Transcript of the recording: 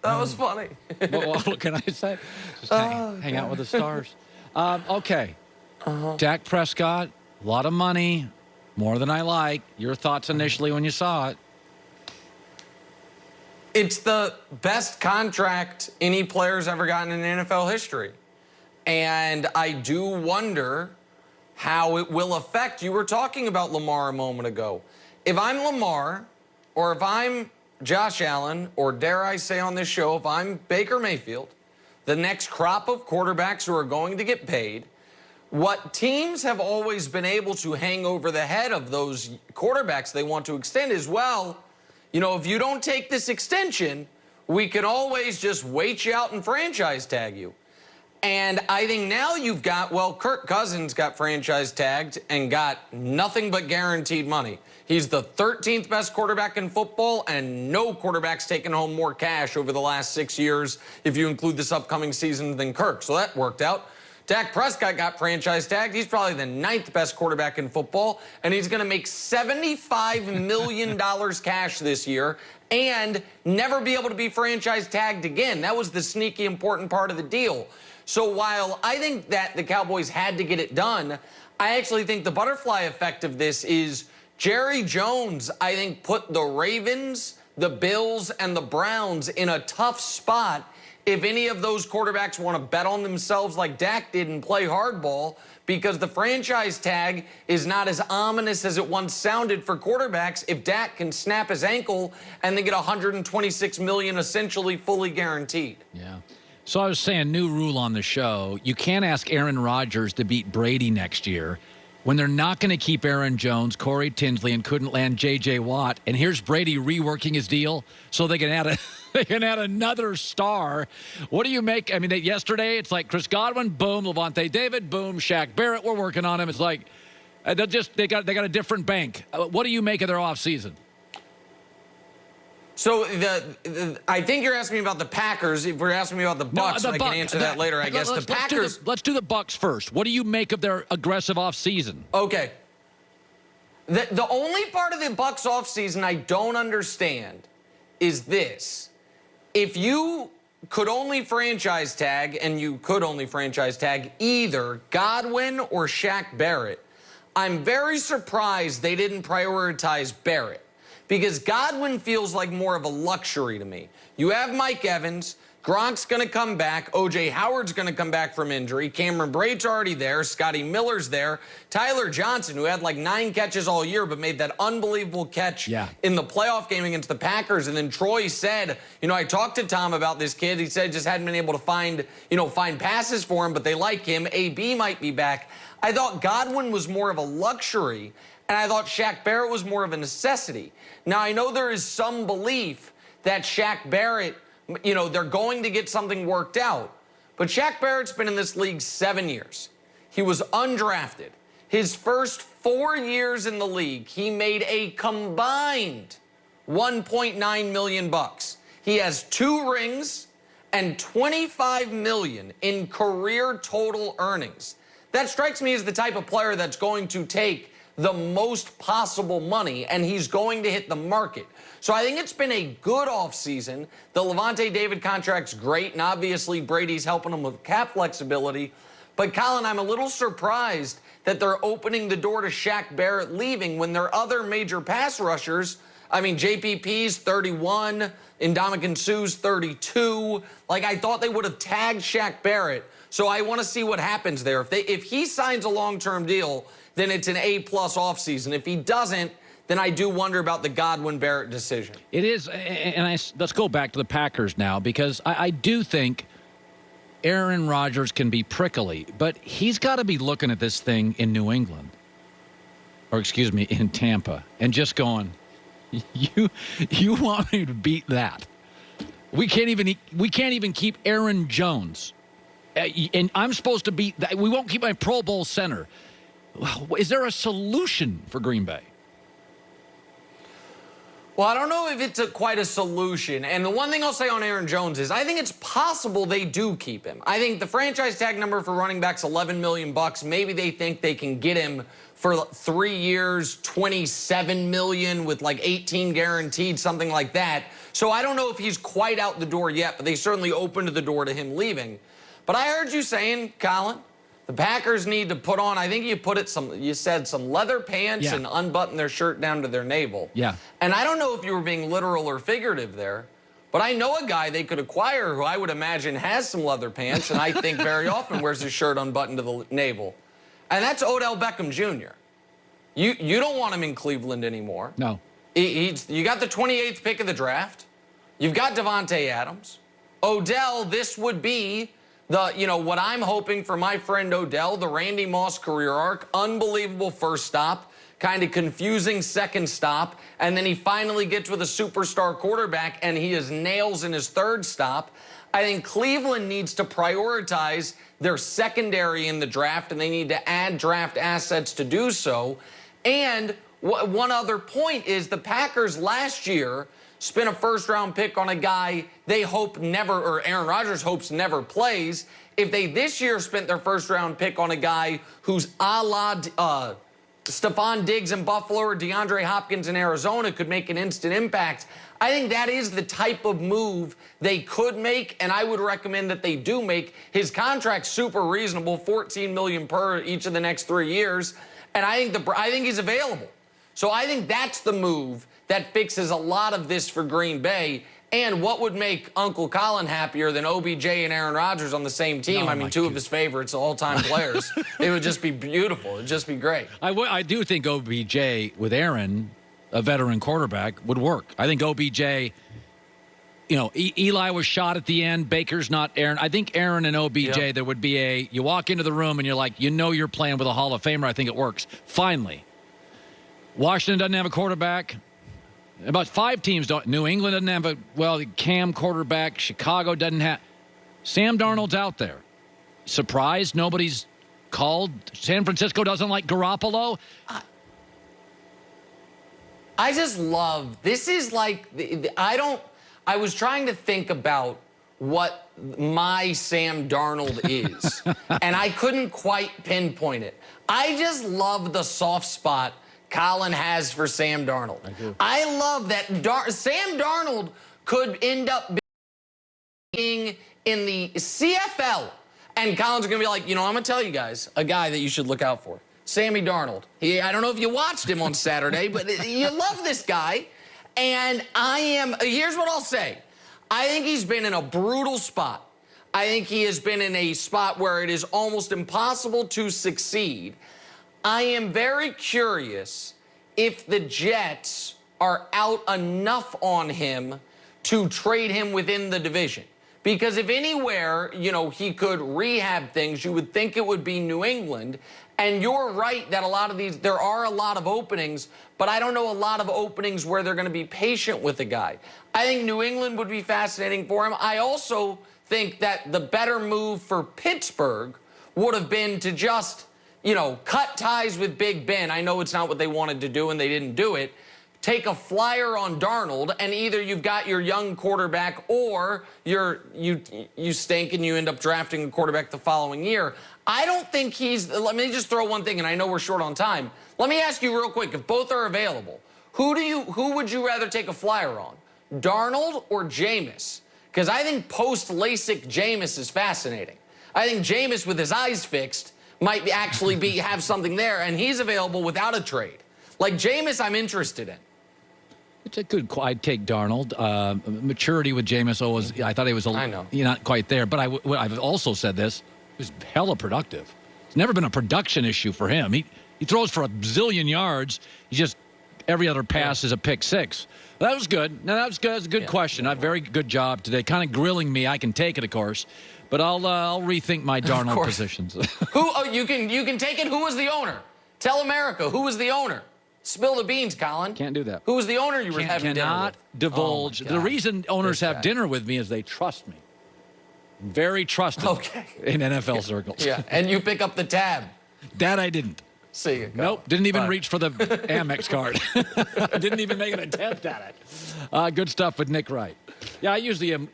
That was funny. What can I say? Just hang out with the stars. Okay. Dak Prescott, a lot of money, more than I like. Your thoughts initially when you saw it? It's the best contract any player's ever gotten in NFL history. And I do wonder how it will affect. You were talking about Lamar a moment ago. If I'm Lamar, or if I'm Josh Allen, or dare I say on this show, if I'm Baker Mayfield, the next crop of quarterbacks who are going to get paid, what teams have always been able to hang over the head of those quarterbacks they want to extend is, well, you know, if you don't take this extension, we can always just wait you out and franchise tag you. And I think now you've got, well, Kirk Cousins got franchise tagged and got nothing but guaranteed money. He's the 13th best quarterback in football, and no quarterback's taken home more cash over the last 6 years, if you include this upcoming season, than Kirk. So that worked out. Dak Prescott got franchise tagged. He's probably the 9th best quarterback in football, and he's going to make $75 million cash this year and never be able to be franchise tagged again. That was the sneaky important part of the deal. So while I think that the Cowboys had to get it done, I actually think the butterfly effect of this is Jerry Jones, I think, put the Ravens, the Bills, and the Browns in a tough spot if any of those quarterbacks want to bet on themselves like Dak did and play hardball, because the franchise tag is not as ominous as it once sounded for quarterbacks if Dak can snap his ankle and they get $126 million essentially fully guaranteed. Yeah. So I was saying, new rule on the show, you can't ask Aaron Rodgers to beat Brady next year when they're not going to keep Aaron Jones, Corey Tinsley, and couldn't land J.J. Watt. And here's Brady reworking his deal so they can add another star. What do you make? I mean, yesterday it's like Chris Godwin, boom, Lavonte David, boom, Shaq Barrett, we're working on him. It's like they got a different bank. What do you make of their offseason? So I think you're asking me about the Packers. If we're asking me about the Bucs, I can answer that later, I guess. The Packers. Let's do the Bucs first. What do you make of their aggressive offseason? Okay. The only part of the Bucs offseason I don't understand is this. If you could only franchise tag, and you could only franchise tag either Godwin or Shaq Barrett, I'm very surprised they didn't prioritize Barrett, because Godwin feels like more of a luxury to me. You have Mike Evans, Gronk's going to come back, O.J. Howard's going to come back from injury, Cameron Brate's already there, Scotty Miller's there, Tyler Johnson, who had like 9 catches all year but made that unbelievable catch in the playoff game against the Packers. And then Troy said, you know, I talked to Tom about this kid. He said just hadn't been able to find passes for him, but they like him. AB might be back. I thought Godwin was more of a luxury, and I thought Shaq Barrett was more of a necessity. Now, I know there is some belief that Shaq Barrett, you know, they're going to get something worked out. But Shaq Barrett's been in this league 7 years. He was undrafted. His first 4 years in the league, he made a combined $1.9 million. He has 2 rings and $25 million in career total earnings. That strikes me as the type of player that's going to take the most possible money, and he's going to hit the market. So I think it's been a good offseason. The Lavonte David contract's great, and obviously Brady's helping him with cap flexibility. But, Colin, I'm a little surprised that they're opening the door to Shaq Barrett leaving when their other major pass rushers, I mean, JPP's 31, Ndamukong Suh's 32. Like, I thought they would have tagged Shaq Barrett. So I want to see what happens there. If he signs a long-term deal, then it's an A-plus offseason. If he doesn't, then I do wonder about the Godwin-Barrett decision. It is, and let's go back to the Packers now, because I do think Aaron Rodgers can be prickly, but he's got to be looking at this thing in New England, or excuse me, in Tampa, and just going, you want me to beat that? We can't even keep Aaron Jones. And I'm supposed to beat that. We won't keep my Pro Bowl center. Is there a solution for Green Bay? Well, I don't know if it's quite a solution. And the one thing I'll say on Aaron Jones is I think it's possible they do keep him. I think the franchise tag number for running back's $11 million. Maybe they think they can get him for 3 years, $27 million with like 18 guaranteed, something like that. So I don't know if he's quite out the door yet, but they certainly opened the door to him leaving. But I heard you saying, Colin, the Packers need to put on, I think you said some leather pants and unbutton their shirt down to their navel. Yeah. And I don't know if you were being literal or figurative there, but I know a guy they could acquire who I would imagine has some leather pants, and I think very often wears his shirt unbuttoned to the navel. And that's Odell Beckham Jr. You don't want him in Cleveland anymore. No. You got the 28th pick of the draft. You've got Lavonte Adams. Odell, this would be what I'm hoping for my friend Odell, the Randy Moss career arc. Unbelievable first stop, kind of confusing second stop, and then he finally gets with a superstar quarterback, and he has nails in his third stop. I think Cleveland needs to prioritize their secondary in the draft, and they need to add draft assets to do so. And one other point is the Packers last year spent a first-round pick on a guy they hope never, or Aaron Rodgers hopes never plays. If they this year spent their first-round pick on a guy who's a la Stephon Diggs in Buffalo or DeAndre Hopkins in Arizona could make an instant impact, I think that is the type of move they could make, and I would recommend that they do make. His contract's super reasonable, $14 million per each of the next 3 years, and I think he's available. So I think that's the move that fixes a lot of this for Green Bay. And what would make Uncle Colin happier than OBJ and Aaron Rodgers on the same team? I mean, two of his favorites, all-time players. It would just be beautiful. It would just be great. I do think OBJ with Aaron, a veteran quarterback, would work. I think OBJ, Eli was shot at the end. Baker's not Aaron. I think Aaron and OBJ, there would be you walk into the room and you're like, you're playing with a Hall of Famer. I think it works. Finally. Washington doesn't have a quarterback. About 5 teams don't. New England doesn't have a Cam quarterback. Chicago doesn't have. Sam Darnold's out there. Surprised nobody's called. San Francisco doesn't like Garoppolo. I just love. This is like I was trying to think about what my Sam Darnold is, and I couldn't quite pinpoint it. I just love the soft spot Colin has for Sam Darnold. I do. I love that Sam Darnold could end up being in the CFL. And Colin's going to be like, I'm going to tell you guys a guy that you should look out for. Sammy Darnold. I don't know if you watched him on Saturday, but you love this guy. And here's what I'll say. I think he's been in a brutal spot. I think he has been in a spot where it is almost impossible to succeed. I am very curious if the Jets are out enough on him to trade him within the division. Because if anywhere, he could rehab things, you would think it would be New England. And you're right that there are a lot of openings, but I don't know a lot of openings where they're going to be patient with the guy. I think New England would be fascinating for him. I also think that the better move for Pittsburgh would have been to just cut ties with Big Ben. I know it's not what they wanted to do, and they didn't do it. Take a flyer on Darnold, and either you've got your young quarterback or you stink and you end up drafting a quarterback the following year. I don't think let me just throw one thing, and I know we're short on time. Let me ask you real quick, if both are available, who would you rather take a flyer on? Darnold or Jameis? Because I think post-LASIK Jameis is fascinating. I think Jameis with his eyes fixed might actually have something there, and he's available without a trade. Like Jameis, I'm interested in. It's a good. I'd take Darnold. Maturity with Jameis I thought he was. Not quite there. But I've also said this. He was hella productive. It's never been a production issue for him. He throws for a bazillion yards. He just every other pass is a pick six. That was good. No, that was good. That was a good question. A very good job today. Kind of grilling me. I can take it, of course. But I'll rethink my Darnold positions. You can take it. Who was the owner? Tell America who was the owner. Spill the beans, Colin. Can't do that. Who was the owner you were having dinner with? Cannot divulge. The reason owners have dinner with me is they trust me. Very trusted in NFL circles. Yeah, and you pick up the tab. That I didn't. See you. Nope, didn't even reach for the Amex card. Didn't even make an attempt at it. Good stuff with Nick Wright. Yeah, I usually am